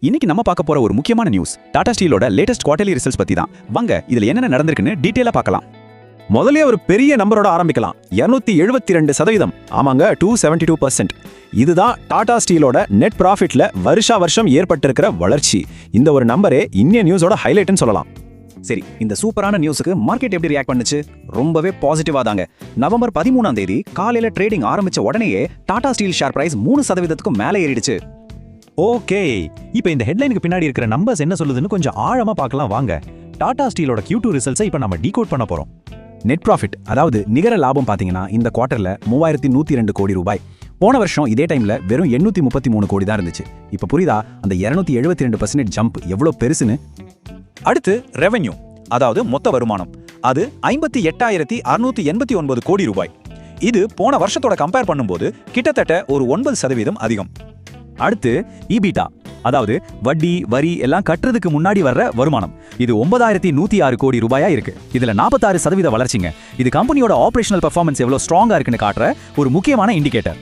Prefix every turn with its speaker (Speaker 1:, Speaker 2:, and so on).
Speaker 1: இன்னைக்கு நம்ம பார்க்க போற ஒரு முக்கியமான நியூஸ் டாடா ஸ்டீலோட லேட்டஸ்ட் குவார்ட்டர்லி ரிசல்ட்ஸ் பத்தி தான். வாங்க இதுல என்னென்ன நடந்திருக்குன்னு டீடைலா பார்க்கலாம்.
Speaker 2: முதல்ல ஒரு பெரிய நம்பரோட ஆரம்பிக்கலாம். 272%. ஆமாங்க, 272%. இதுதான் டாடா ஸ்டீலோட நெட் ப்ராஃபிட்ல வருஷம் ஏற்பட்டிருக்கிற வளர்ச்சி. இந்த ஒரு நம்பரே இன்னிய நியூஸோட ஹைலைட்னு சொல்லலாம்.
Speaker 1: சரி, இந்த சூப்பரான நியூஸுக்கு மார்க்கெட் எப்படி ரியாக்ட் பண்ணுச்சு? ரொம்பவே பாசிட்டிவா தாங்க. நவம்பர் 13ஆம் தேதி காலையில ட்ரேடிங் ஆரம்பிச்ச உடனேயே டாடா ஸ்டீல் ஷேர் பிரைஸ் 3% மேலே ஏறிடுச்சு.
Speaker 3: ஓகே, இப்போ இந்த ஹெட்லைனுக்கு பின்னாடி இருக்கிற நம்பர்ஸ் என்ன சொல்லுதுன்னு கொஞ்சம் ஆழமா பார்க்கலாம் வாங்க. டாடா ஸ்டீலோட Q2 ரிசல்ட்ஸை இப்போ நம்ம டீகோட் பண்ண போறோம்.
Speaker 1: நெட் ப்ராஃபிட், அதாவது நிகர லாபம் பாத்தீங்கன்னா இந்த குவார்ட்டர்ல 3102 கோடி ரூபாய். போன வருஷம் இதே டைம்ல வெறும் 833 கோடி தான் இருந்துச்சு. இப்போ புரியுதா அந்த 272% ஜம்ப் எவ்வளவு பெருசுன்னு?
Speaker 4: அடுத்து ரெவென்யூ, அதாவது மொத்த வருமானம். அது 58,689 கோடி ரூபாய். இது போன வருஷத்தோட கம்பேர் பண்ணும்போது கிட்டத்தட்ட ஒரு 9% அதிகம்.
Speaker 3: அடுத்து EBITDA, அதாவது வட்டி வரி எல்லாம் கட்டுறதுக்கு முன்னாடி வர்ற வருமானம். இது 9106 கோடி ரூபாயா இருக்கு. இதுல 46% வளர்ச்சிங்க. இது கம்பெனியோட ஆபரேஷனல் பெர்ஃபார்மன்ஸ் எவ்வளவு ஸ்ட்ராங்கா இருக்குன்னு காட்டுற ஒரு முக்கியமான இண்டிகேட்டர்.